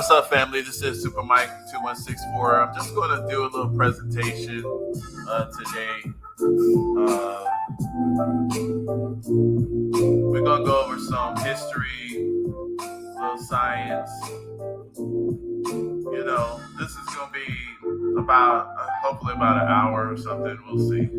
What's up, family? This is Super Mike 2164. I'm just going to do a little presentation today. We're going to go over some history, a little science. This is going to be about, hopefully about an hour or something. We'll see.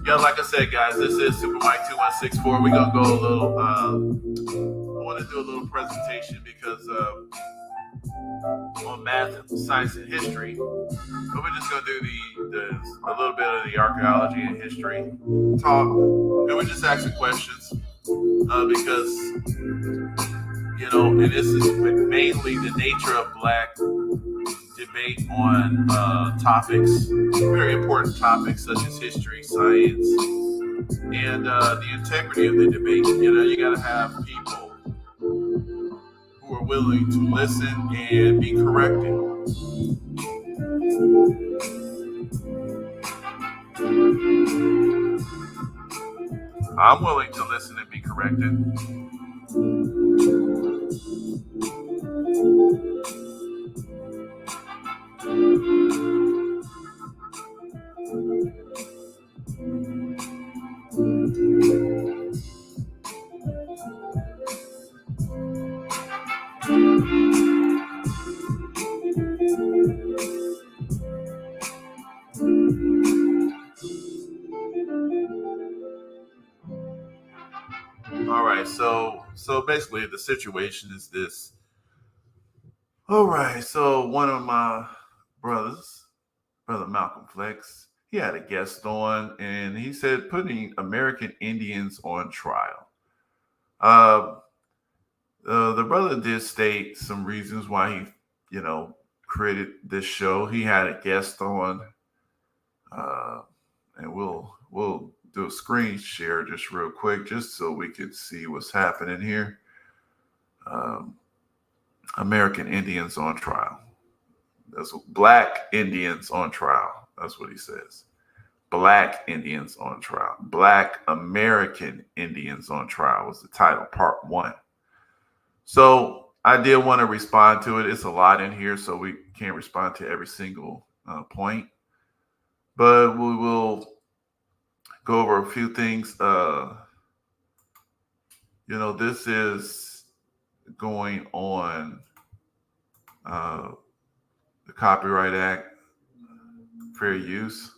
Like I said, guys, this is Super Mike 2164. We're gonna go a little. I want to do a little presentation because on math, science, and history. But we're just gonna do a little bit of the archaeology and history talk, and we're just asking questions because and this is mainly the nature of Black debate on topics, very important topics such as history, science, and the integrity of the debate. You got to have people who are willing to listen and be corrected. I'm willing to listen and be corrected. All right, so basically the situation is this. All right, so one of my brothers, Brother Malcolm Flex, he had a guest on, and he said putting American Indians on trial. The brother did state some reasons why he, created this show. He had a guest on, and we'll do a screen share just real quick, just so we can see what's happening here. American Indians on trial. That's Black Indians on trial. That's what he says. Black Indians on trial. Black American Indians on trial was the title, part 1. So I did want to respond to it. It's a lot in here, so we can't respond to every single point. But we will go over a few things. This is going on the Copyright Act, fair use.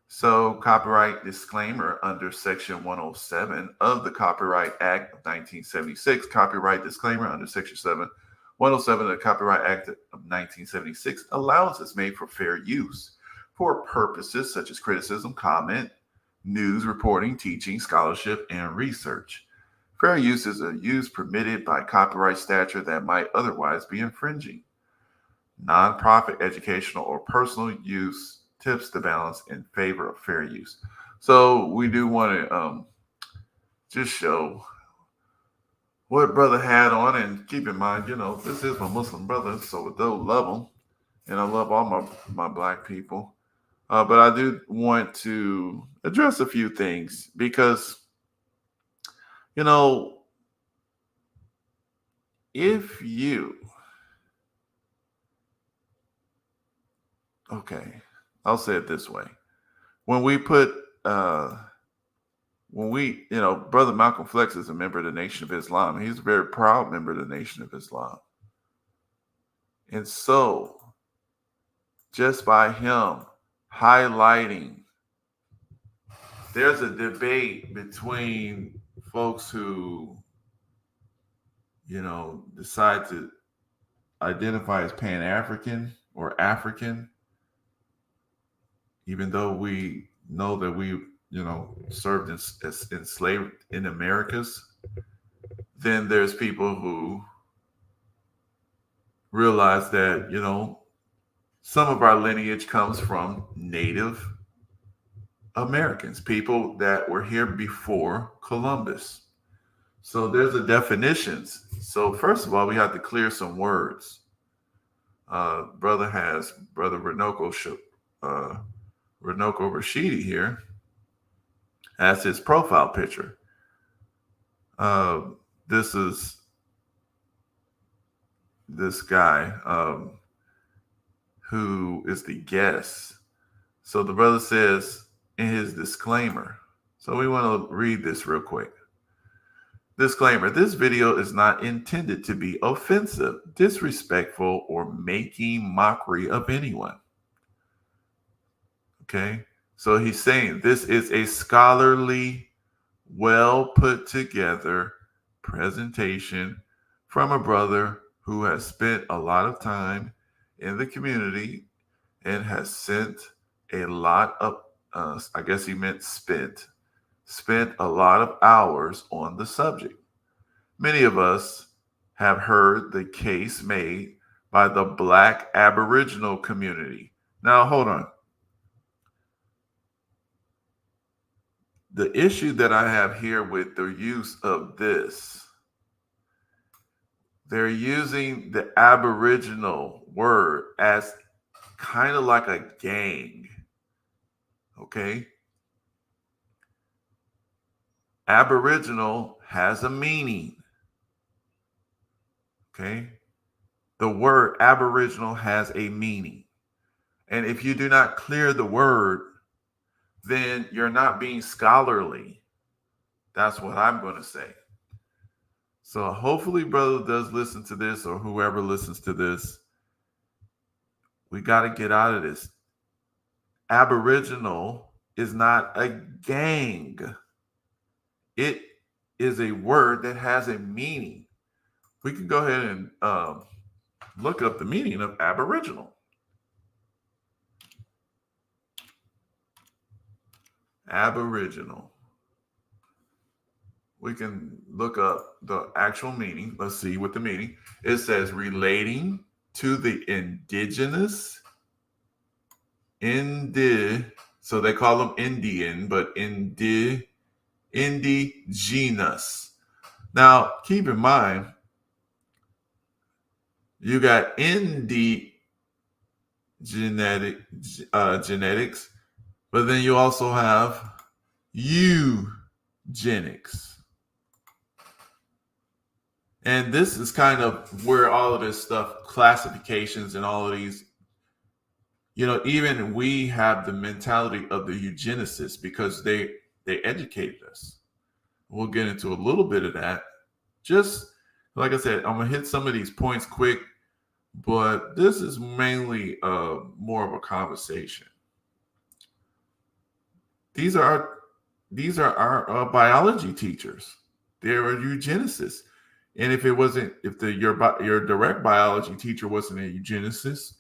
So copyright disclaimer under Section 107 of the Copyright Act of 1976. Copyright disclaimer under Section 107 of the Copyright Act of 1976. Allowance made for fair use for purposes such as criticism, comment, news reporting, teaching, scholarship, and research. Fair use is a use permitted by copyright statute that might otherwise be infringing. Nonprofit, educational, or personal use tips the balance in favor of fair use. So we do want to just show what brother had on, and keep in mind, this is my Muslim brother, so with those love him, and I love all my black people. But I do want to address a few things because, you know, if you, okay, I'll say it this way. When we put, Brother Malcolm Flex is a member of the Nation of Islam. He's a very proud member of the Nation of Islam. And so, just by him highlighting, there's a debate between folks who, decide to identify as Pan-African or African, even though we know that we, served as enslaved in Americas. Then there's people who realize that, some of our lineage comes from Native Americans, people that were here before Columbus. So there's a definitions. So first of all, we have to clear some words. Brother Renoko Rashidi here as his profile picture. This is this guy who is the guest. So the brother says in his disclaimer. So we want to read this real quick. Disclaimer: this video is not intended to be offensive, disrespectful, or making mockery of anyone. Okay? So he's saying this is a scholarly, well put together presentation from a brother who has spent a lot of time in the community and has sent a lot of, I guess he meant spent a lot of hours on the subject. Many of us have heard the case made by the Black Aboriginal community. Now, hold on. The issue that I have here with the use of this, they're using the Aboriginal word as kind of like a gang. Okay? Aboriginal has a meaning. Okay? The word Aboriginal has a meaning. And if you do not clear the word, then you're not being scholarly. That's what I'm going to say. So hopefully brother does listen to this, or whoever listens to this. We got to get out of this. Aboriginal is not a gang. It is a word that has a meaning. We can go ahead and look up the meaning of Aboriginal. Aboriginal. We can look up the actual meaning. Let's see what the meaning. It says relating to the indigenous, so they call them Indian, but indigenous. Now, keep in mind, you got genetics, but then you also have eugenics. And this is kind of where all of this stuff, classifications and all of these, even we have the mentality of the eugenicists because they educated us. We'll get into a little bit of that. Just like I said, I'm going to hit some of these points quick, but this is mainly more of a conversation. These are our biology teachers. They're eugenicists. And if your direct biology teacher wasn't a eugenicist,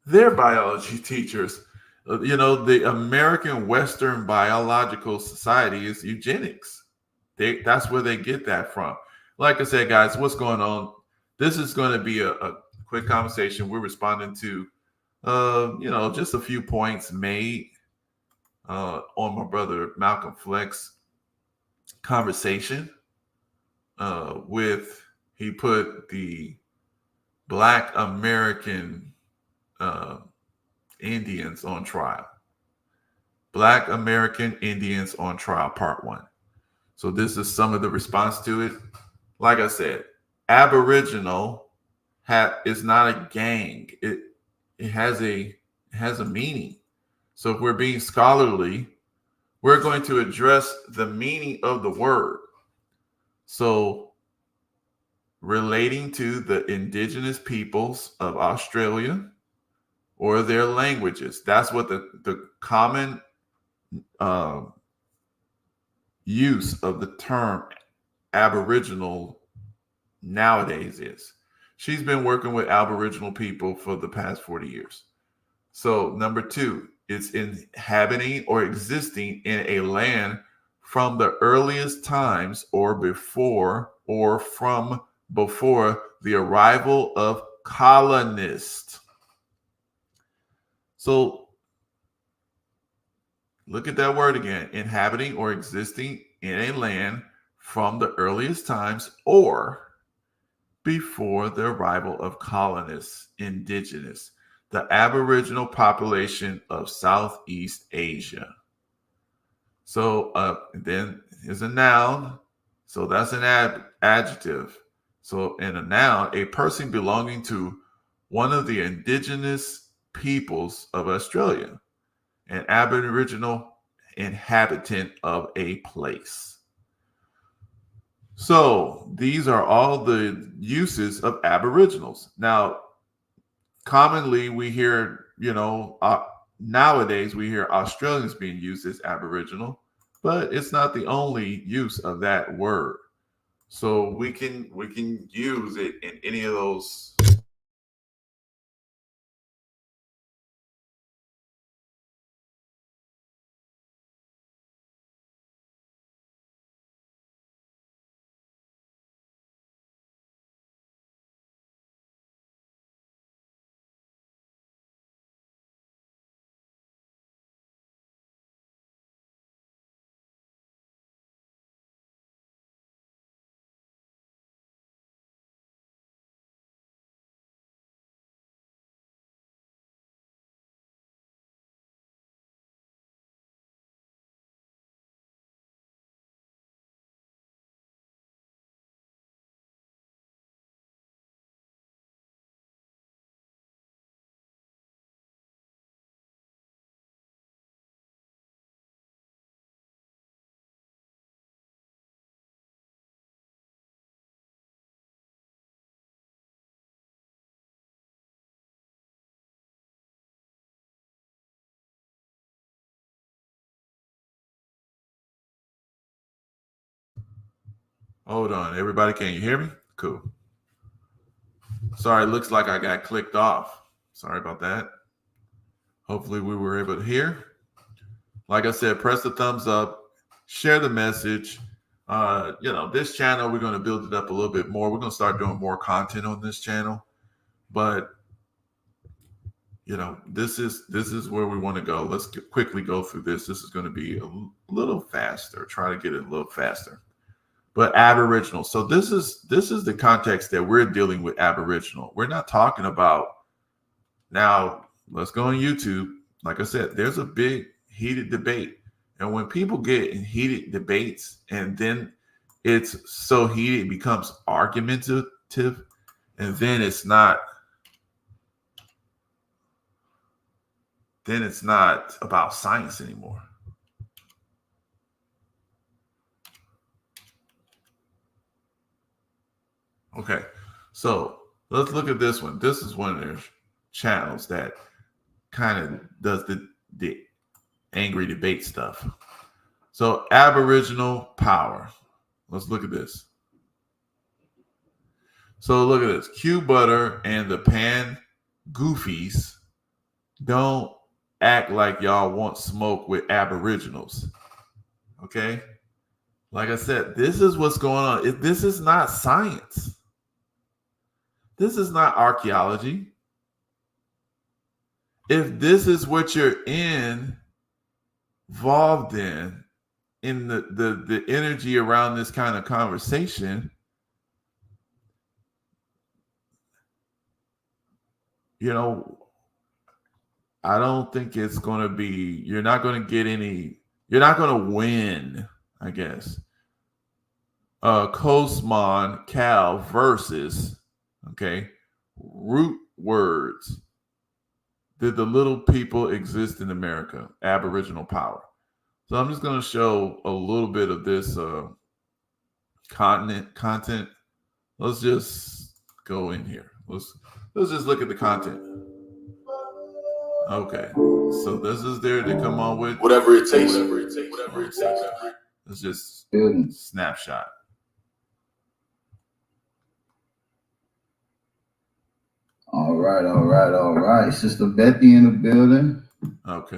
their biology teachers, the American Western Biological Society is eugenics. That's where they get that from. Like I said, guys, what's going on? This is going to be a quick conversation. We're responding to, just a few points made. on my brother Malcolm Flex conversation with he put the Black American uh, Indians on trial. Black American Indians on trial, part one. So this is some of the response to it. Like I said, Aboriginal is not a gang. It has a meaning. So if we're being scholarly, we're going to address the meaning of the word. So relating to the indigenous peoples of Australia or their languages. That's what the common uh, use of the term Aboriginal nowadays is. She's been working with Aboriginal people for the past 40 years. So, number two, it's inhabiting or existing in a land from the earliest times or from before the arrival of colonists. So, look at that word again, inhabiting or existing in a land from the earliest times or before the arrival of colonists, indigenous, the Aboriginal population of Southeast Asia. So then is a noun. So that's an adjective. So in a noun, a person belonging to one of the indigenous peoples of Australia, an Aboriginal inhabitant of a place. So these are all the uses of Aboriginals. Now, commonly we hear, nowadays we hear Australians being used as Aboriginal, but it's not the only use of that word. So we can use it in any of those. Hold on, everybody, can you hear me? Cool. Sorry, it looks like I got clicked off. Sorry about that. Hopefully we were able to hear. Like I said, press the thumbs up, share the message. This channel, we're going to build it up a little bit more. We're going to start doing more content on this channel. But this is where we want to go. Let's quickly go through this. This is going to be a little faster. Try to get it a little faster. But Aboriginal. So this is the context that we're dealing with Aboriginal. We're not talking about now. Let's go on YouTube. Like I said, there's a big heated debate, and when people get in heated debates, and then it's so heated it becomes argumentative, and then it's not about science anymore. Okay, so let's look at this one. This is one of their channels that kind of does the angry debate stuff. So Aboriginal power. Let's look at this. So look at this. Q Butter and the Pan Goofies don't act like y'all want smoke with Aboriginals. Okay? Like I said, this is what's going on. This is not science. This is not archaeology. If this is what you're in, involved in the energy around this kind of conversation, you know, I don't think it's going to be, you're not going to get any, you're not going to win, I guess. Cosmon Cal versus, okay, root words. Did the little people exist in America? Aboriginal power. So I'm just going to show a little bit of this content. Let's just go in here. Let's just look at the content. Okay, so this is there to come on with whatever it takes. Whatever it takes. Whatever it takes. Let's just snapshot. All right. Sister Betty in the building. Okay.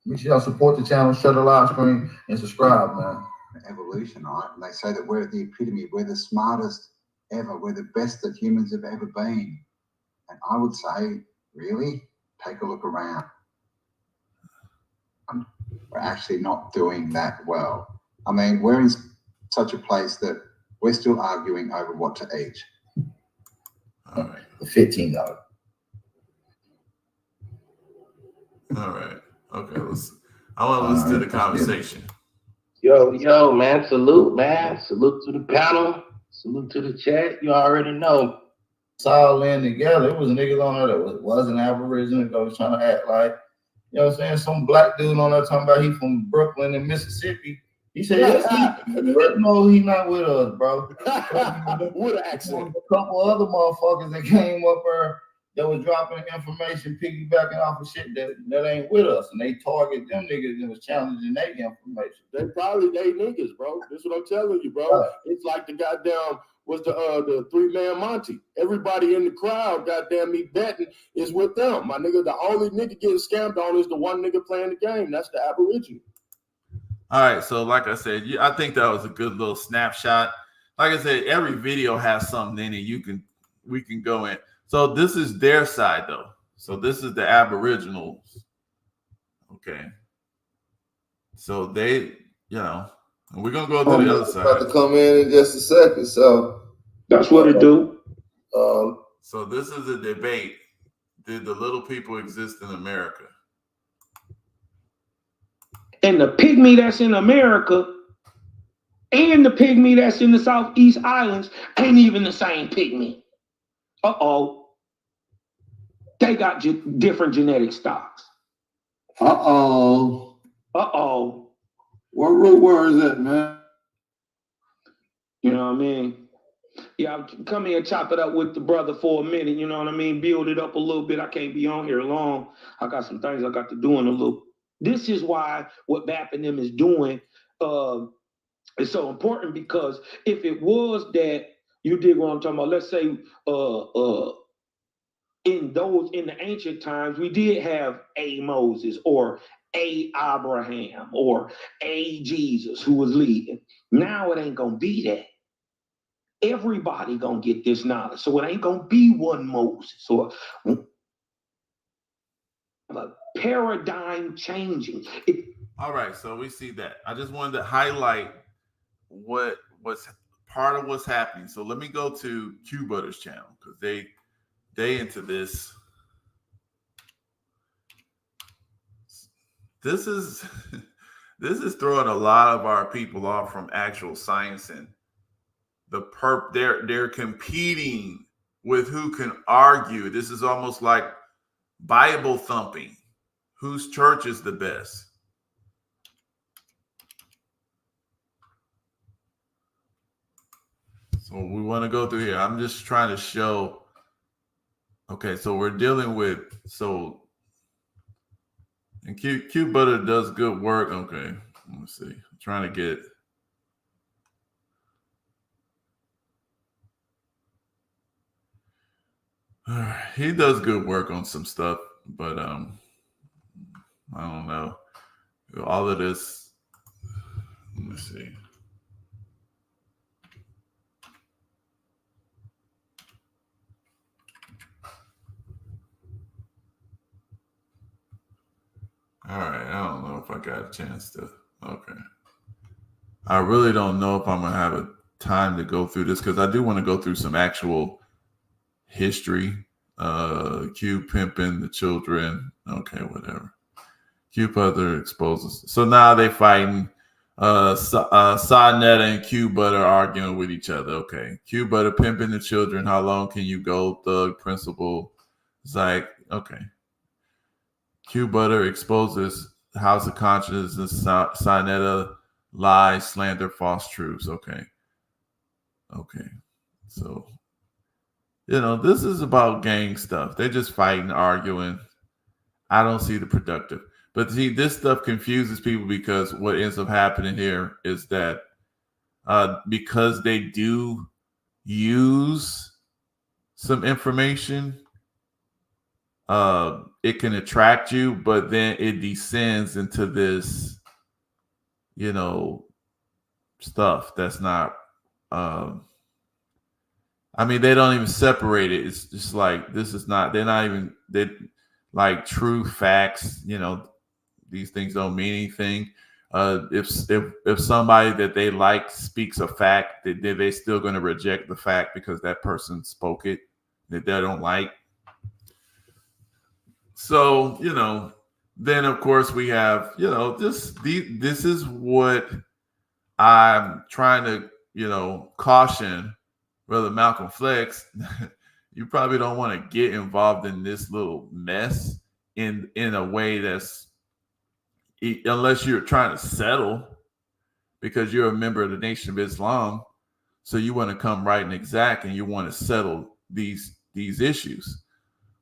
Make sure y'all support the channel, share the live stream, and subscribe, man. Evolution, right? And they say that we're the epitome, we're the smartest ever, we're the best that humans have ever been. And I would say, really, take a look around. We're actually not doing that well. I mean, we're in such a place that we're still arguing over what to eat. All right. $15. All right. Okay. I want to listen to the conversation. Yo, man. Salute, man. Salute to the panel. Salute to the chat. You already know. It's all in together. It was niggas on there that wasn't Aboriginal that was trying to act like, you know what I'm saying? Some black dude on there talking about he from Brooklyn in Mississippi. He said, no, he not with us, bro. With an accent. A couple other motherfuckers that came up there that was dropping information, piggybacking off of shit that ain't with us. And they target them niggas and was challenging their information. They probably they niggas, bro. That's what I'm telling you, bro. Right. It's like the goddamn was the 3-man Monty. Everybody in the crowd, goddamn me betting, is with them. My nigga, the only nigga getting scammed on is the one nigga playing the game. That's the Aboriginal. All right, so like I said, I think that was a good little snapshot. Like I said, every video has something in it. We can go in. So this is their side, though. So this is the Aboriginals. Okay. So they, you know, and we're gonna go to the other side. About to come in just a second. So that's what it do. So this is a debate. Did the little people exist in America? And the pygmy that's in America and the pygmy that's in the Southeast Islands ain't even the same pygmy. They got different genetic stocks. What root word is that, man? You know what I mean? Yeah, I'll come here and chop it up with the brother for a minute, you know what I mean? Build it up a little bit. I can't be on here long. I got some things I got to do in a little. This is why what BAP and them is doing is so important, because if it was that, you dig what I'm talking about, let's say in the ancient times, we did have a Moses or a Abraham or a Jesus who was leading. Now it ain't gonna be that. Everybody gonna get this knowledge. So it ain't gonna be one Moses or a paradigm changing. All right, so we see that. I just wanted to highlight what's part of what's happening. So let me go to Q Butter's channel because they into this. This is throwing a lot of our people off from actual science, and they're competing with who can argue. This is almost like Bible thumping. Whose church is the best? So we want to go through here. I'm just trying to show. Okay, so we're dealing with and Q Butter does good work. Okay, let me see. I'm trying to get. He does good work on some stuff, but I don't know. All of this. Let me see. All right. I don't know if I got a chance to. Okay. I really don't know if I'm gonna have a time to go through this because I do want to go through some actual history. Q pimping the children. Okay, whatever. Q Butter exposes. So now they fighting. Sonetta and Q Butter arguing with each other. Okay. Q Butter pimping the children. How long can you go? Thug principal. Zyke. Okay. Q Butter exposes House of Conscience and Sonetta lies, slander, false truths. Okay. Okay. So, this is about gang stuff. They're just fighting, arguing. I don't see the productive. But see, this stuff confuses people because what ends up happening here is that because they do use some information, it can attract you, but then it descends into this, stuff that's not. I mean, they don't even separate it. It's just like this is not. They're not even. They like true facts. These things don't mean anything. If somebody that they like speaks a fact, they're still going to reject the fact because that person spoke it that they don't like. So then of course we have this is what I'm trying to caution Brother Malcolm Flex. You probably don't want to get involved in this little mess in a way that's unless you're trying to settle because you're a member of the Nation of Islam. So you want to come right and exact and you want to settle these issues.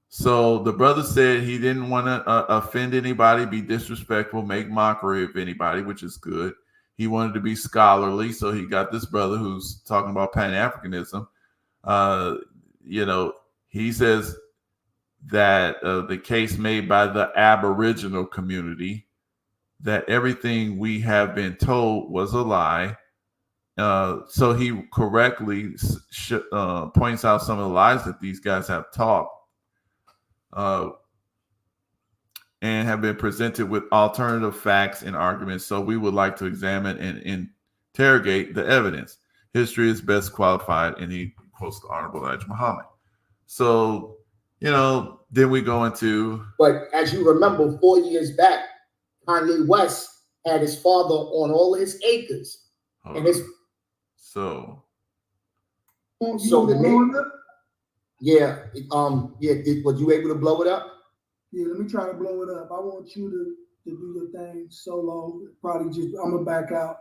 So the brother said he didn't want to offend anybody, be disrespectful, make mockery of anybody, which is good. He wanted to be scholarly. So he got this brother who's talking about Pan-Africanism. He says that the case made by the Aboriginal community, that everything we have been told was a lie. So he correctly points out some of the lies that these guys have taught and have been presented with alternative facts and arguments. So we would like to examine and interrogate the evidence. History is best qualified, and he quotes the Honorable Elijah Muhammad. So, then we go into. But as you remember, 4 years back, Kanye West had his father on all his acres. And his so the name, was you able to blow it up? Yeah, let me try to blow it up. I want you to do your thing solo. Probably I'm gonna back out.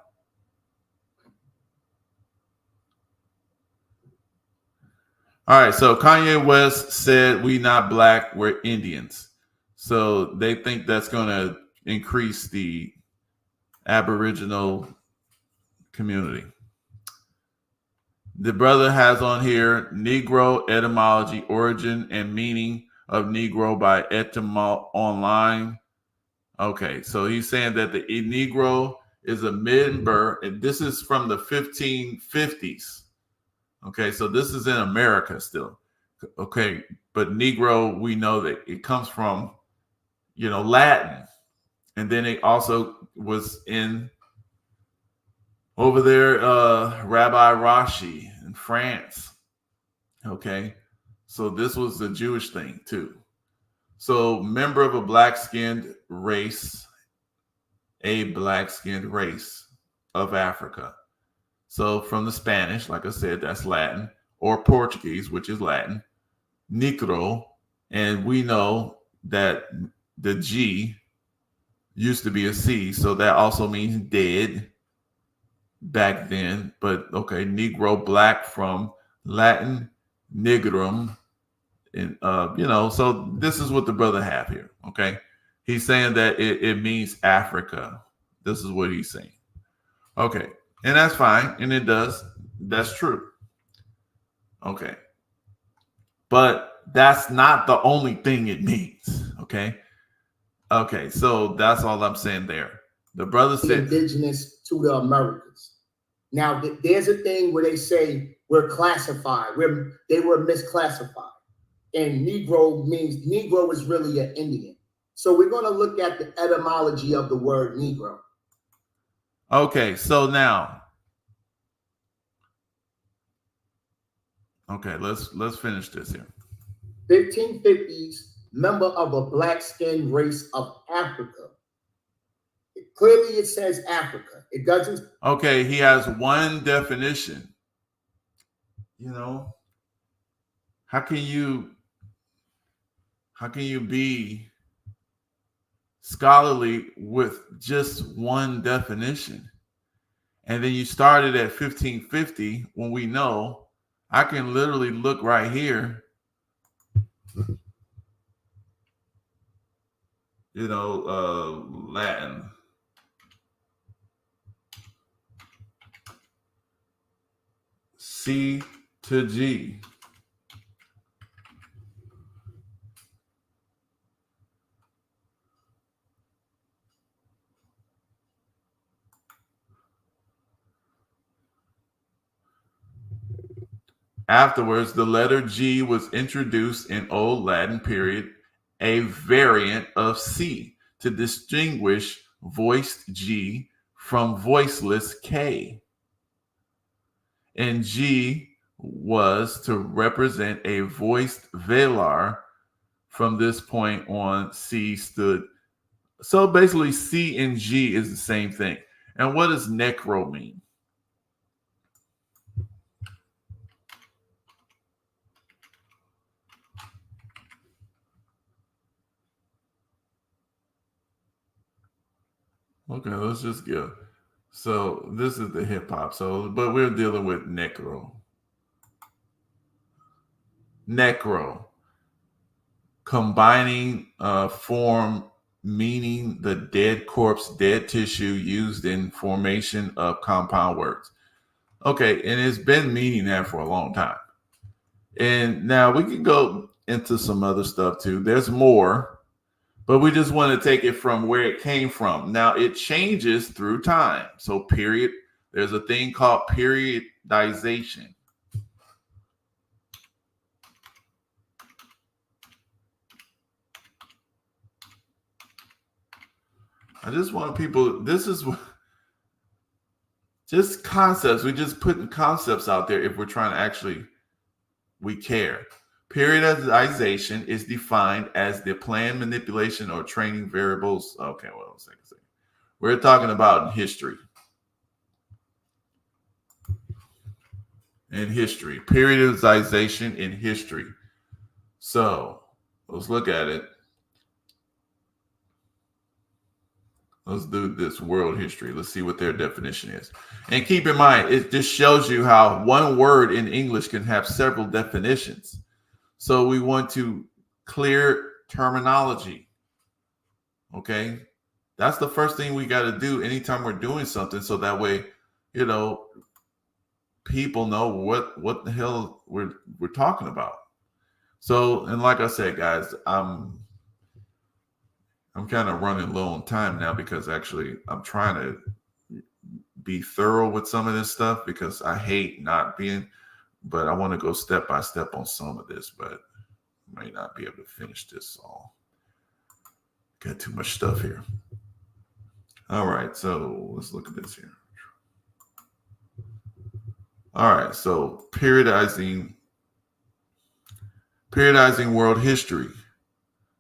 All right, so Kanye West said we not black, we're Indians. So they think that's going to increase the Aboriginal community. The brother has on here Negro etymology, origin and meaning of Negro by Etymol Online. Okay, so he's saying that the Negro is a member, and this is from the 1550s. Okay, so this is in America still. Okay, but Negro, we know that it comes from, Latin. And then it also was in over there, Rabbi Rashi in France. Okay, so this was a Jewish thing too. So member of a black-skinned race of Africa. So from the Spanish, like I said, that's Latin, or Portuguese, which is Latin, negro, and we know that the G used to be a C, so that also means dead back then. But okay, Negro, black from Latin, nigrum, and so this is what the brother have here. Okay, he's saying that it means Africa. This is what he's saying. Okay. And that's fine. And it does. That's true. Okay. But that's not the only thing it means. Okay. Okay. So that's all I'm saying there. The brother said indigenous to the Americas. Now, there's a thing where they say we're classified. They were misclassified. And Negro is really an Indian. So we're going to look at the etymology of the word Negro. Okay, so now, okay, let's finish this here. 1550s, member of a black-skinned race of Africa. Clearly, it says Africa. It doesn't. Okay, he has one definition. You know, how can you be scholarly with just one definition? And then you started at 1550 when we know I can literally look right here. You know, Latin. C to G. Afterwards, the letter G was introduced in Old Latin period, a variant of C to distinguish voiced G from voiceless K. And G was to represent a voiced velar. From this point on, C stood. So basically, C and G is the same thing. And what does necro mean? Okay, let's just go. So this is the hip hop. So, but we're dealing with necro. Necro. Combining form, meaning the dead corpse, dead tissue used in formation of compound words. Okay, and it's been meaning that for a long time. And now we can go into some other stuff too. There's more, but we just want to take it from where it came from. Now it changes through time. So period, there's a thing called periodization. I just want people, this is just concepts. We just putting concepts out there if we're trying to actually, we care. Periodization is defined as the plan, manipulation, or training variables. Okay, well, let's take a second. We're talking about history. In history. Periodization in history. So let's look at it. Let's do this world history. Let's see what their definition is. And keep in mind, it just shows you how one word in English can have several definitions. So we want to clear terminology. Okay. That's the first thing we got to do anytime we're doing something. So that way, you know, people know what the hell we're talking about. So, and like I said, guys, I'm kind of running low on time now because actually I'm trying to be thorough with some of this stuff because I hate not being, but I want to go step by step on some of this, but I may not be able to finish this all. Got too much stuff here. All right, so let's look at this here. All right, so periodizing world history.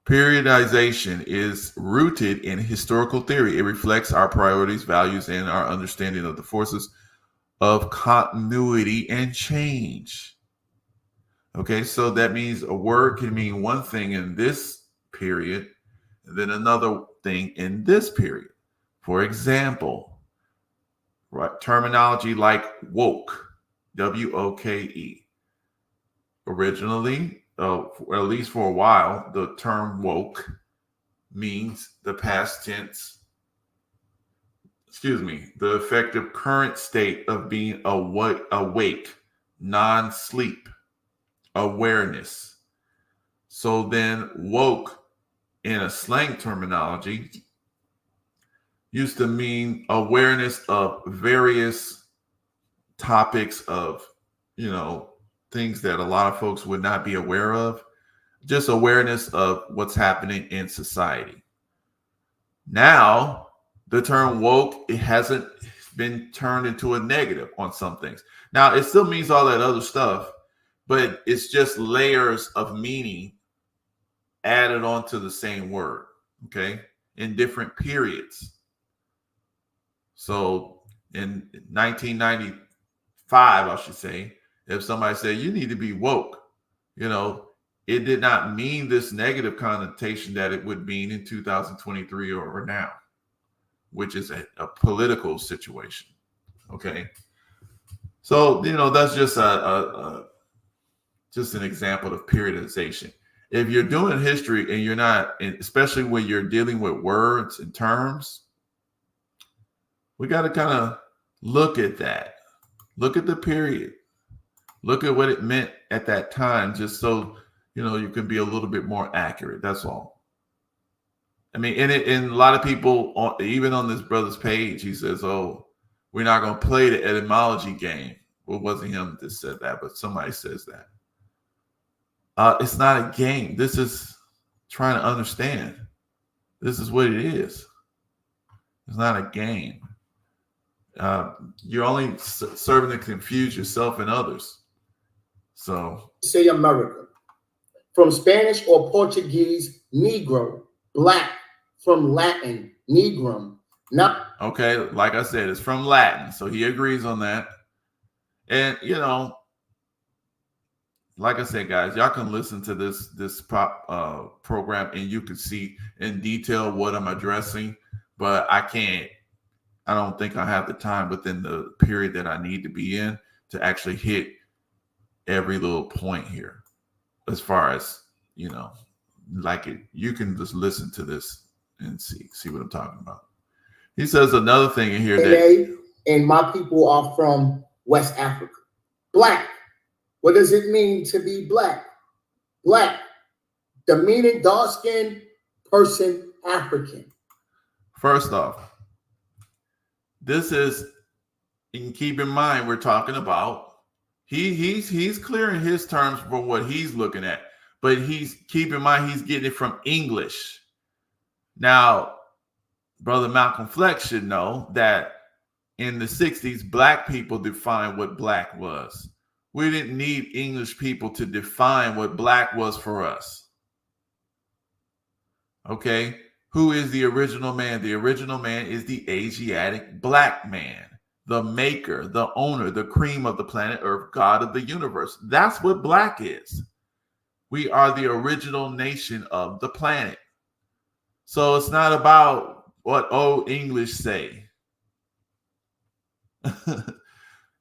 Periodization is rooted in historical theory. It reflects our priorities, values, and our understanding of the forces of continuity and change. Okay, so that means a word can mean one thing in this period, and then another thing in this period. For example, right, terminology like woke, W-O-K-E. Originally, or at least for a while, the term woke means the past tense, the effective current state of being awake, non-sleep, awareness. So then woke in a slang terminology used to mean awareness of various topics of, you know, things that a lot of folks would not be aware of, just awareness of what's happening in society. Now, the term woke, it hasn't been turned into a negative on some things. Now, it still means all that other stuff, but it's just layers of meaning added onto the same word, okay, in different periods. So in 1995, I should say, if somebody said you need to be woke, it did not mean this negative connotation that it would mean in 2023 or now, which is a political situation. Okay. So, that's just just an example of periodization. If you're doing history and you're not, especially when you're dealing with words and terms, we got to kind of look at that. Look at the period. Look at what it meant at that time, just so you can be a little bit more accurate. That's all. I mean, and a lot of people, even on this brother's page, he says, "Oh, we're not going to play the etymology game." Well, it wasn't him that said that, but somebody says that. It's not a game. This is trying to understand. This is what it is. It's not a game. You're only serving to confuse yourself and others. So say America. From Spanish or Portuguese, negro, black. From Latin, negrum. Not okay, like I said, it's from Latin, so he agrees on that. And like I said, guys, y'all can listen to this program and you can see in detail what I'm addressing, but I don't think I have the time within the period that I need to be in to actually hit every little point here. As far as, you can just listen to this and see what I'm talking about. He says another thing in here that, and my people are from West Africa. Black. What does it mean to be black? Black. The meaning dark-skinned person, African. First off, this is, you can keep in mind we're talking about, he's clearing his terms for what he's looking at, but keep in mind he's getting it from English. Now, Brother Malcolm Flex should know that in the 60s, black people defined what black was. We didn't need English people to define what black was for us. Okay? Who is the original man? The original man is the Asiatic black man, the maker, the owner, the cream of the planet Earth, God of the universe. That's what black is. We are the original nation of the planet. So it's not about what old English say.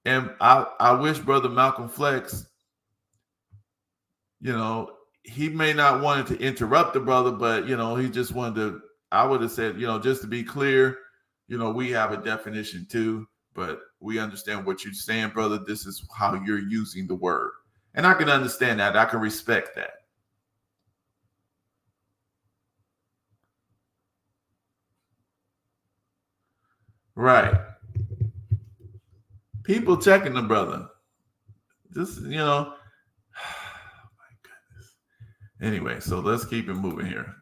And I wish Brother Malcolm Flex, he may not wanted to interrupt the brother, but, he just wanted to, I would have said, just to be clear, we have a definition too, but we understand what you're saying, brother. This is how you're using the word. And I can understand that. I can respect that. Right. People checking the brother. Just, oh my goodness. Anyway, so let's keep it moving here.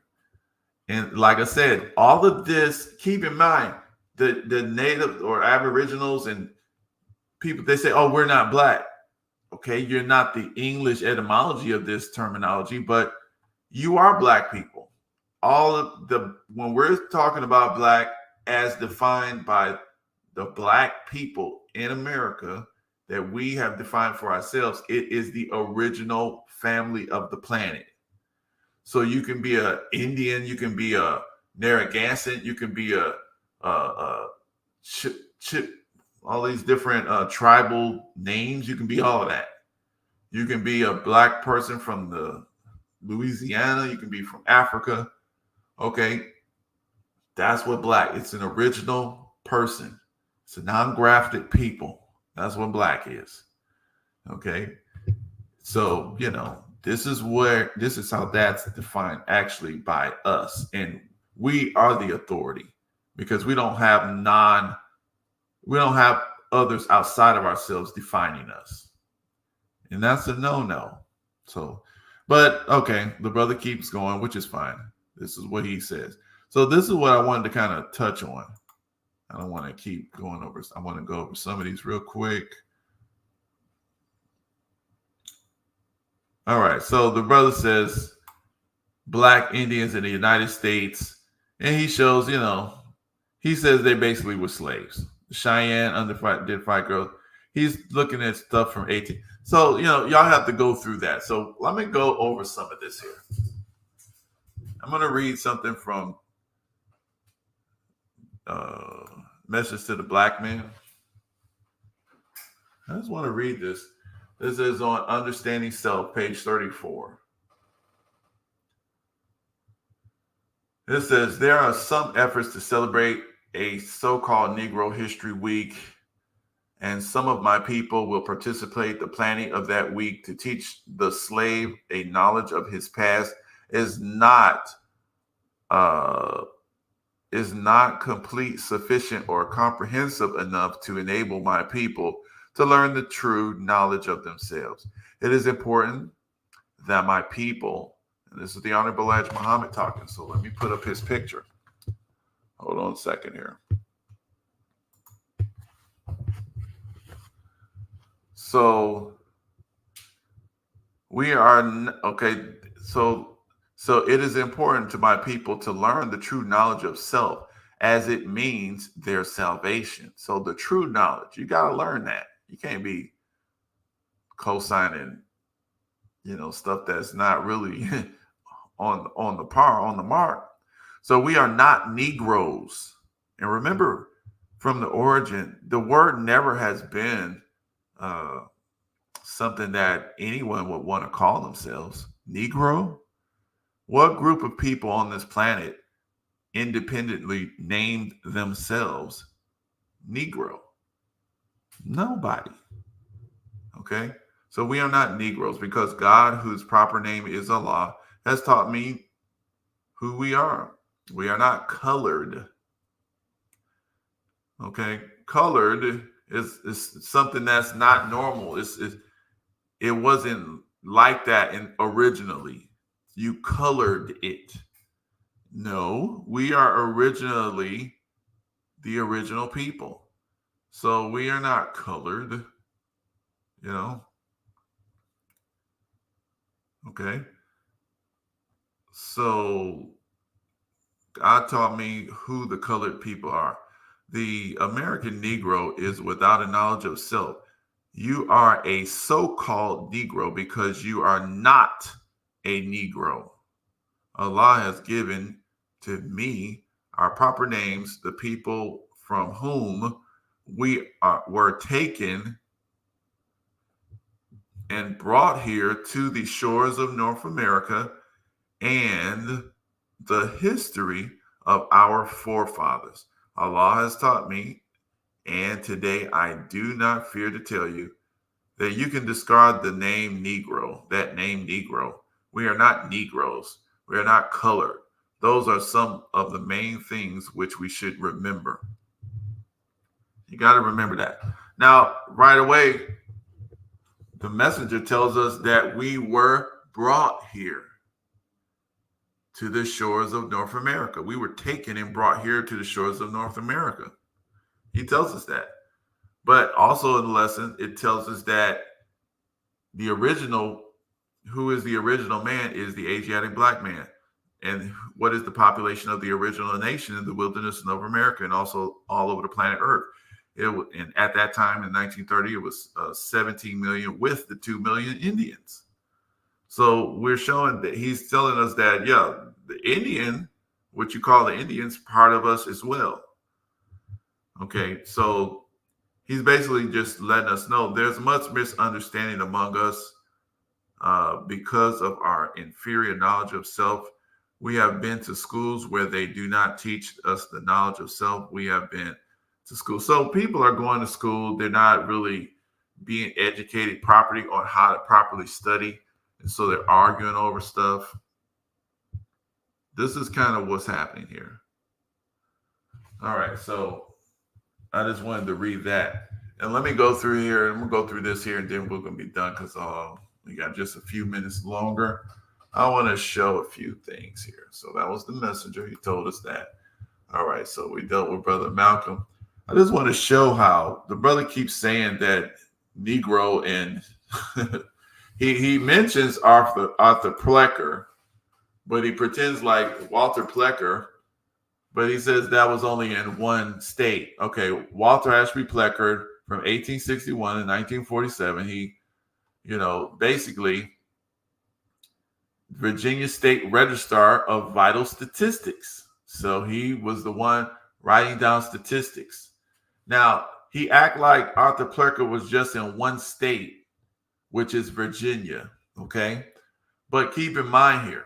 And like I said, all of this, keep in mind, the native or aboriginals and people, they say, oh, we're not black. Okay, you're not the English etymology of this terminology, but you are black people. When we're talking about black as defined by the black people in America that we have defined for ourselves, it is the original family of the planet. So you can be an Indian, you can be a Narragansett, you can be a chip, all these different tribal names. You can be all of that. You can be a black person from the Louisiana. You can be from Africa. Okay, that's what black. It's an original person. It's a non-grafted people. That's what black is. Okay, so this is how that's defined actually by us, and we are the authority because we don't have others outside of ourselves defining us, and that's a no-no. So, but okay, the brother keeps going, which is fine. This is what he says. So this is what I wanted to kind of touch on. I don't want to keep going over. I want to go over some of these real quick. All right. So the brother says Black Indians in the United States, and he shows, he says they basically were slaves. Cheyenne did fight girls. He's looking at stuff from 18. So, y'all have to go through that. So let me go over some of this here. I'm going to read something from Message to the Black Man. I just want to read this. This is on Understanding Self, page 34. It says, there are some efforts to celebrate a so-called Negro History Week, and some of my people will participate. The planning of that week to teach the slave a knowledge of his past is not complete, sufficient, or comprehensive enough to enable my people to learn the true knowledge of themselves. It is important that my people, and this is the Honorable Elijah Muhammad talking, so let me put up his picture. Hold on a second here. So we are, okay, so it is important to my people to learn the true knowledge of self, as it means their salvation. So the true knowledge, you got to learn that. You can't be co-signing, stuff that's not really on the mark. So we are not Negroes. And remember, from the origin, the word never has been something that anyone would want to call themselves. Negro? What group of people on this planet independently named themselves Negro? Nobody. Okay? So we are not Negroes, because God, whose proper name is Allah, has taught me who we are. We are not colored. Okay? Colored is something that's not normal. It wasn't like that originally. You colored it. No, we are originally the original people. So we are not colored, Okay. So God taught me who the colored people are. The American Negro is without a knowledge of self. You are a so-called Negro because you are not a Negro. Allah has given to me our proper names, the people from whom we were taken and brought here to the shores of North America, and the history of our forefathers. Allah has taught me, and today I do not fear to tell you that you can discard the name Negro, that name Negro. We are not Negroes. We are not colored. Those are some of the main things which we should remember. You got to remember that. Now, right away, the messenger tells us that we were brought here to the shores of North America. We were taken and brought here to the shores of North America. He tells us that. But also in the lesson, it tells us that the original, who is the original man, is the Asiatic black man. And what is the population of the original nation in the wilderness of North America and also all over the planet Earth? And at that time in 1930, it was 17 million with the 2 million Indians. So we're showing that he's telling us that, yeah, the Indian, what you call the Indians, part of us as well. Okay, so he's basically just letting us know there's much misunderstanding among us because of our inferior knowledge of self. We have been to schools where they do not teach us the knowledge of self. We have been to school. So people are going to school. They're not really being educated properly on how to properly study. And so they're arguing over stuff. This is kind of what's happening here. All right. So I just wanted to read that. And let me go through here, and we'll go through this here, and then we're going to be done because we got just a few minutes longer. I want to show a few things here. So that was the messenger. He told us that. All right. So we dealt with Brother Malcolm. I just want to show how the brother keeps saying that Negro and he mentions Arthur Plecker, but he pretends like Walter Plecker, but he says that was only in one state. Okay, Walter Ashby Plecker from 1861 to 1947. He, basically Virginia State Registrar of Vital Statistics. So he was the one writing down statistics. Now, he act like Arthur Plecker was just in one state, which is Virginia, okay? But keep in mind here,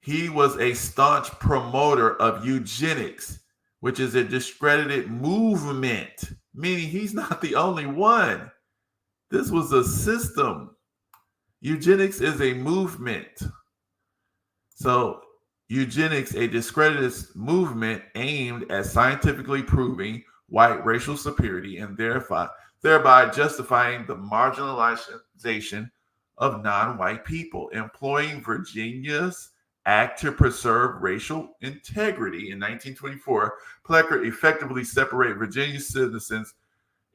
he was a staunch promoter of eugenics, which is a discredited movement, meaning he's not the only one. This was a system. Eugenics is a movement. So eugenics, a discredited movement aimed at scientifically proving white racial superiority and thereby justifying the marginalization of non-white people, employing Virginia's Act to Preserve Racial Integrity in 1924. Plecker effectively separated Virginia citizens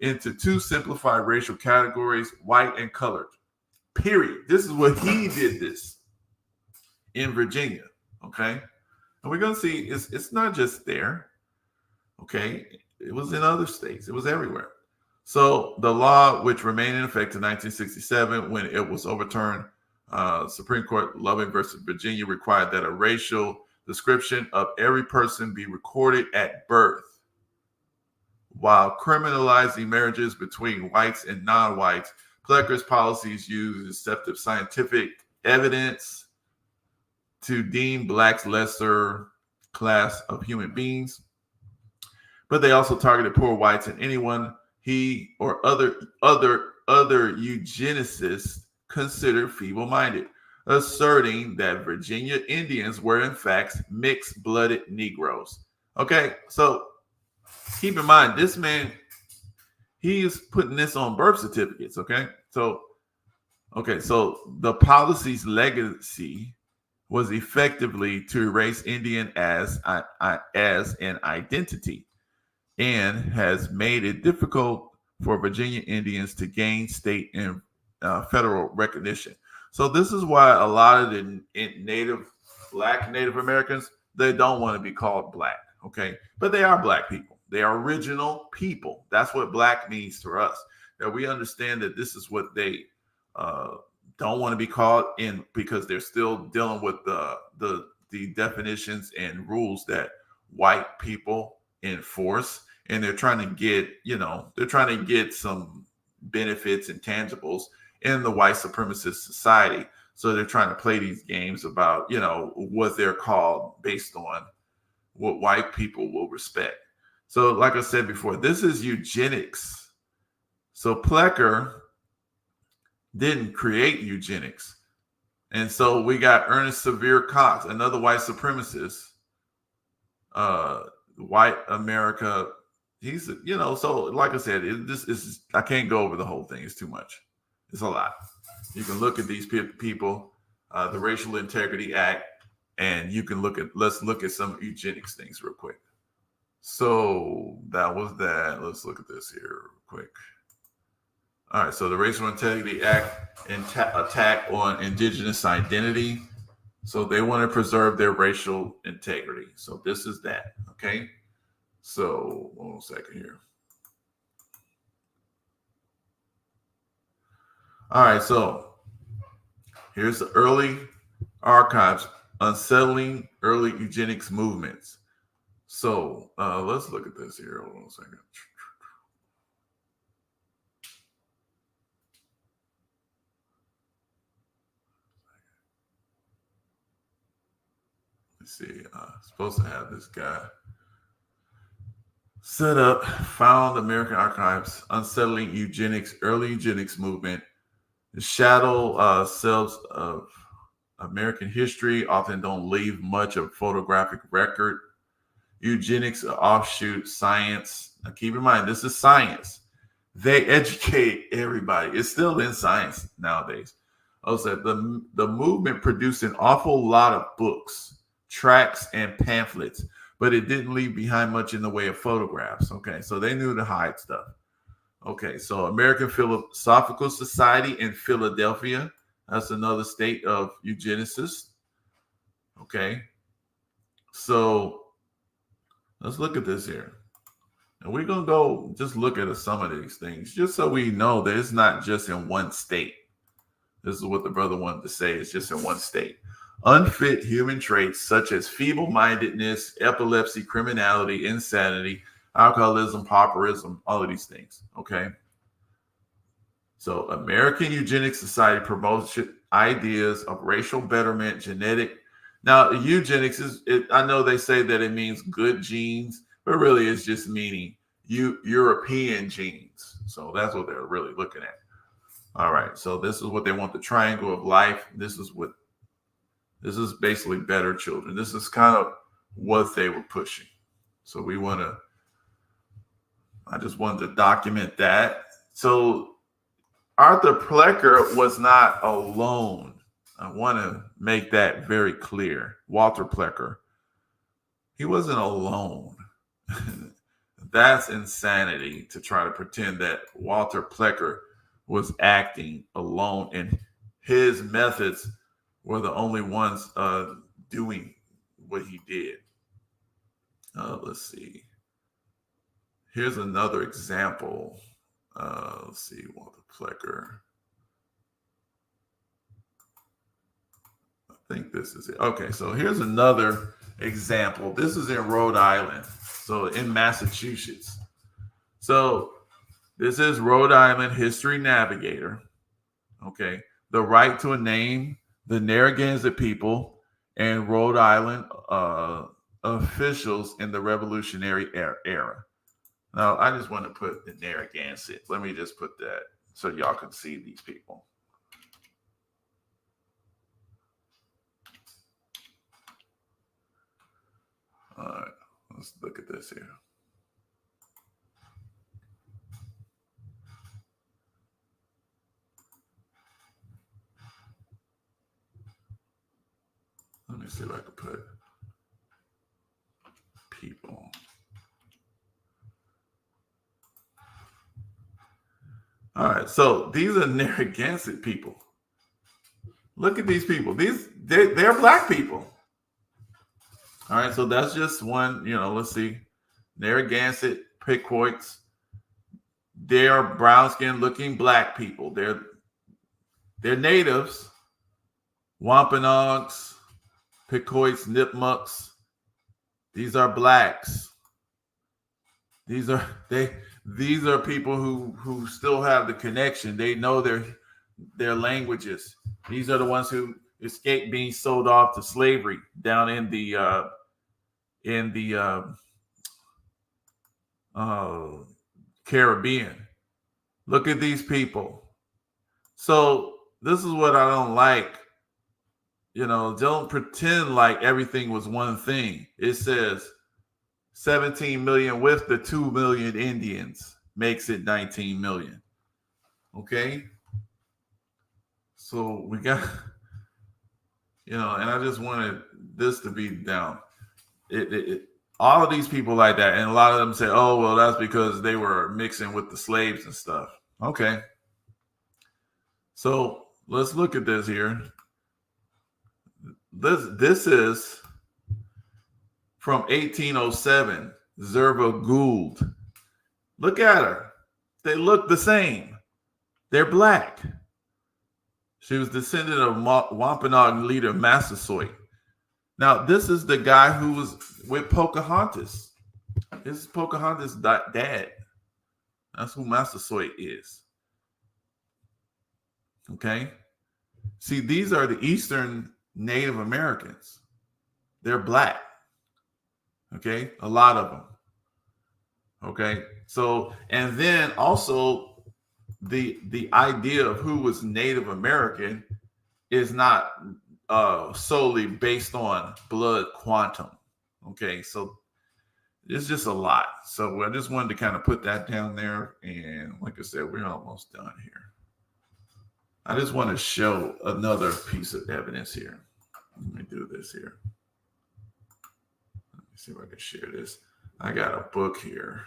into two simplified racial categories, white and colored. Period. This is what he did this in Virginia. Okay. And we're going to see it's not just there. Okay. It was in other states. It was everywhere. So the law, which remained in effect in 1967 when it was overturned, Supreme Court Loving versus Virginia, required that a racial description of every person be recorded at birth, while criminalizing marriages between whites and non-whites. Plecker's policies use deceptive scientific evidence to deem blacks lesser class of human beings, but they also targeted poor whites and anyone he or other eugenicists considered feeble-minded, asserting that Virginia Indians were in fact mixed-blooded Negroes. Okay, so keep in mind, this man, he is putting this on birth certificates. Okay, so the policy's legacy was effectively to erase Indian as an identity, and has made it difficult for Virginia Indians to gain state and federal recognition. So this is why a lot of the Black Native Americans, they don't want to be called black, okay? But they are black people. They are original people. That's what black means to us. That we understand that this is what they don't want to be called in, because they're still dealing with the definitions and rules that white people enforce, and they're trying to get some benefits and tangibles in the white supremacist society. So they're trying to play these games about, what they're called based on what white people will respect. So like I said before, this is eugenics. So Plecker didn't create eugenics. And so we got Ernest Severe Cox, another white supremacist, white America. He's, so like I said, I can't go over the whole thing. It's too much. It's a lot. You can look at these people, the Racial Integrity Act, and you can let's look at some eugenics things real quick. So that was that. Let's look at this here real quick. All right. So the Racial Integrity Act attack on indigenous identity. So they want to preserve their racial integrity. So this is that. Okay. So 1 second here. All right, so here's the early archives unsettling early eugenics movements. So let's look at this here. Hold on a second. Let's see. Supposed to have this guy set up. Found American Archives unsettling eugenics, early eugenics movement. The shadow selves of American history often don't leave much of photographic record. Eugenics, offshoot science. Now keep in mind, this is science. They educate everybody. It's still in science nowadays. I said the movement produced an awful lot of books, tracts, and pamphlets, but it didn't leave behind much in the way of photographs. Okay, so they knew to hide stuff. Okay, so American Philosophical Society in Philadelphia. That's another state of eugenicists. Okay, so let's look at this here. And we're going to go just look at some of these things, just so we know that it's not just in one state. This is what the brother wanted to say. It's just in one state. Unfit human traits such as feeble-mindedness, epilepsy, criminality, insanity, alcoholism, pauperism, all of these things. Okay. So American Eugenics Society promotes ideas of racial betterment, genetic. Now, eugenics I know they say that it means good genes, but really it's just meaning European genes. So that's what they're really looking at. All right. So this is what they want, the triangle of life. This is basically better children. This is kind of what they were pushing. So I just wanted to document that. So Arthur Plecker was not alone. I want to make that very clear. Walter Plecker, he wasn't alone. That's insanity to try to pretend that Walter Plecker was acting alone and his methods were the only ones doing what he did. Let's see. Here's another example. Let's see, Walter Plecker. I think this is it. Okay, so here's another example. This is in Rhode Island, so in Massachusetts. So this is Rhode Island History Navigator. Okay, the right to a name, the Narragansett people, and Rhode Island officials in the Revolutionary era. Now, I just want to put the Narragansett. Let me just put that so y'all can see these people. All right, let's look at this here. Let me see if I can put people. All right, so these are Narragansett people. Look at these people. They're black people. All right, so that's just one, let's see. Narragansett, Pequots. They're brown-skinned looking black people. They're natives. Wampanoags, Pequots, Nipmucks. These are blacks. These are people who still have the connection. They know their languages. These are the ones who escaped being sold off to slavery down in the Caribbean. Look at these people. So this is what I don't like. Don't pretend like everything was one thing. It says 17 million with the 2 million Indians makes it 19 million. Okay. So we got, and I just wanted this to be down. All of these people like that. And a lot of them say, oh, well, that's because they were mixing with the slaves and stuff. Okay. So let's look at this here. This is from 1807, Zerva Gould. Look at her. They look the same. They're black. She was descendant of Wampanoag leader Massasoit. Now, this is the guy who was with Pocahontas. This is Pocahontas' dad. That's who Massasoit is. Okay? See, these are the Eastern Native Americans. They're black. Okay? A lot of them. Okay? So, and then also the idea of who was Native American is not solely based on blood quantum. Okay? So it's just a lot. So I just wanted to kind of put that down there. And like I said, we're almost done here. I just want to show another piece of evidence here. Let me do this here. Let me see if I can share this. I got a book here.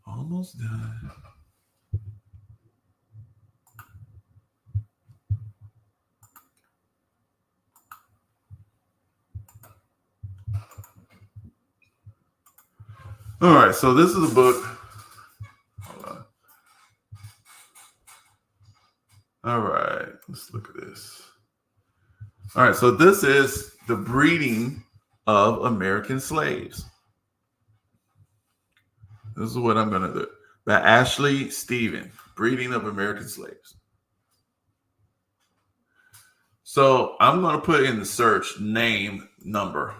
Almost done. All right, so this is a book. Hold on. All right, let's look at this. All right, so this is the breeding of American slaves. This is what I'm going to do. By Ashley Stephen, Breeding of American Slaves. So I'm going to put in the search name, number,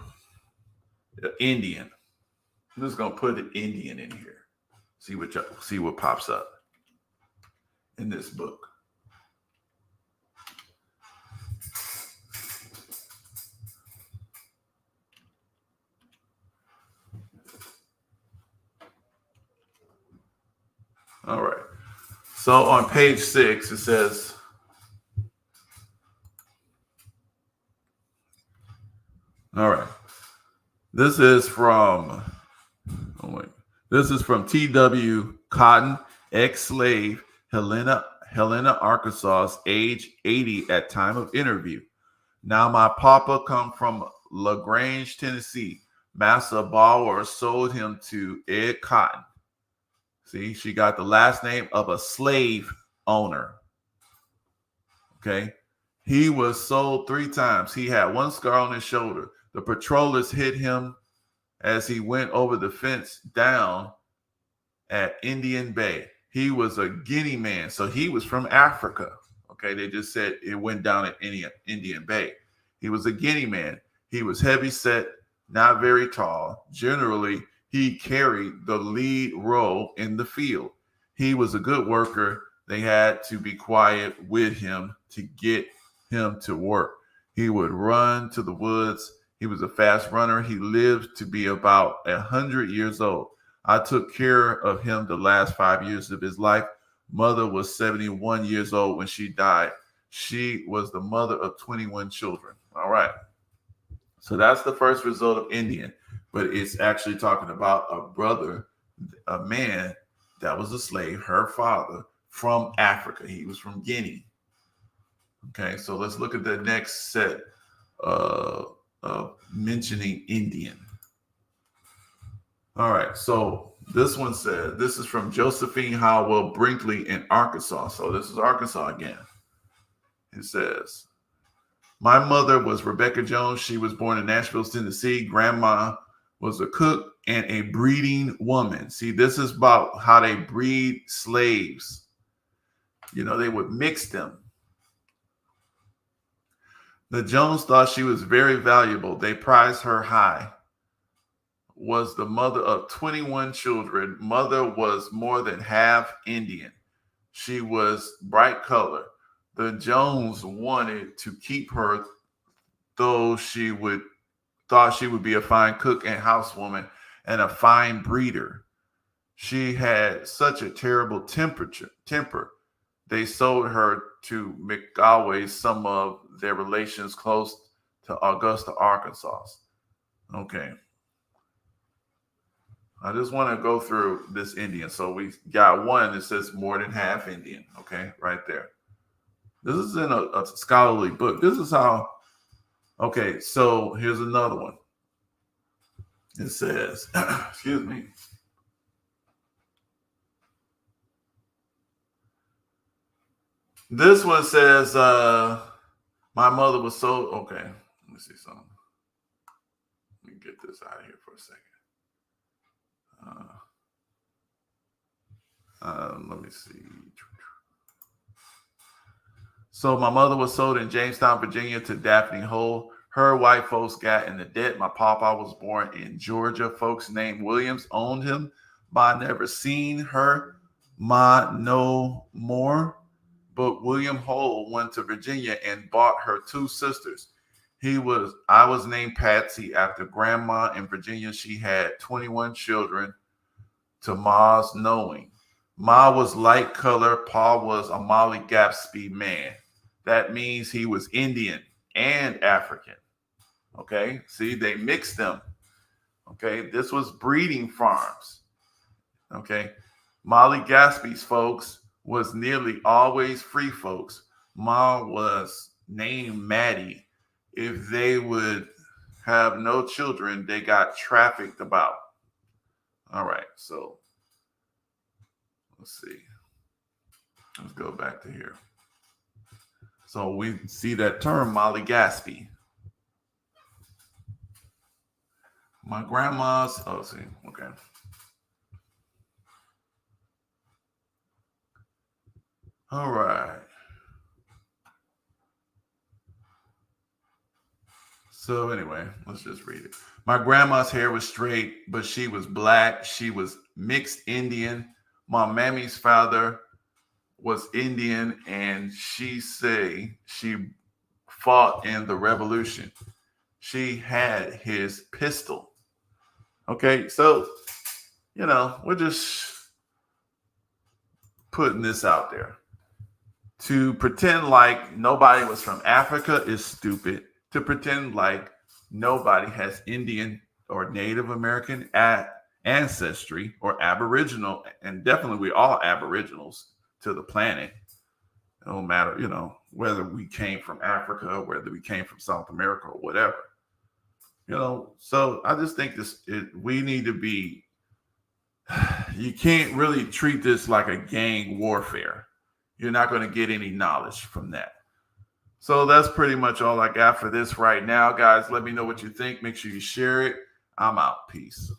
Indian. I'm just going to put an Indian in here. See what pops up in this book. All right. So on page 6, it says, all right. This is from T.W. Cotton, ex-slave, Helena, Arkansas, age 80 at time of interview. Now my papa come from LaGrange, Tennessee. Massa Bauer sold him to Ed Cotton. See, she got the last name of a slave owner. Okay. He was sold 3 times. He had 1 scar on his shoulder. The patrollers hit him as he went over the fence down at Indian Bay. He was a Guinea man, so he was from Africa. Okay, they just said it went down at Indian Bay. He was a Guinea man. He was heavy set, not very tall. Generally, he carried the lead role in the field. He was a good worker. They had to be quiet with him to get him to work. He would run to the woods. He was a fast runner. He lived to be about 100 years old. I took care of him the last 5 years of his life. Mother was 71 years old when she died. She was the mother of 21 children. All right. So that's the first result of Indian, but it's actually talking about a brother, a man that was a slave, her father from Africa. He was from Guinea. Okay, so let's look at the next set of mentioning Indian. All right, so this one said, this is from Josephine Howell Brinkley in Arkansas. So this is Arkansas again. It says, my mother was Rebecca Jones. She was born in Nashville, Tennessee. Grandma was a cook and a breeding woman. See, this is about how they breed slaves. You know, they would mix them. The Jones thought she was very valuable. They prized her high. Was the mother of 21 children. Mother was more than half Indian. She was bright color. The Jones wanted to keep her, though thought she would be a fine cook and housewoman and a fine breeder. She had such a terrible temper. They sold her to McAlways, some of their relations close to Augusta, Arkansas. Okay. I just want to go through this Indian. So we got one that says more than half Indian. Okay, right there. This is in a scholarly book. This is how, okay, so here's another one. It says, excuse me. This one says, my mother was so, okay, let me see something. Let me get this out of here for a second. Let me see. So my mother was sold in Jamestown, Virginia to Daphne Hull. Her white folks got in the debt. My papa was born in Georgia. Folks named Williams owned him. Ma never seen her. Ma no more. But William Hull went to Virginia and bought her 2 sisters. I was named Patsy after grandma in Virginia. She had 21 children to Ma's knowing. Ma was light color. Pa was a Molly Gatsby man. That means he was Indian and African. Okay, see, they mixed them. Okay, this was breeding farms. Okay, Molly Gatsby's folks was nearly always free folks. Ma was named Maddie. If they would have no children, they got trafficked about. All right, so let's see. Let's go back to here. So we see that term Molly Gatsby. My grandma's, oh, see, okay. All right. So anyway, let's just read it. My grandma's hair was straight, but she was black. She was mixed Indian. My mammy's father was Indian, and she say she fought in the revolution. She had his pistol. Okay, so we're just putting this out there. To pretend like nobody was from Africa is stupid. To pretend like nobody has Indian or Native American ancestry or Aboriginal, and definitely we all Aboriginals to the planet. It don't matter, whether we came from Africa, whether we came from South America or whatever. So I just think we need to be, you can't really treat this like a gang warfare. You're not going to get any knowledge from that. So that's pretty much all I got for this right now, guys. Let me know what you think. Make sure you share it. I'm out. Peace.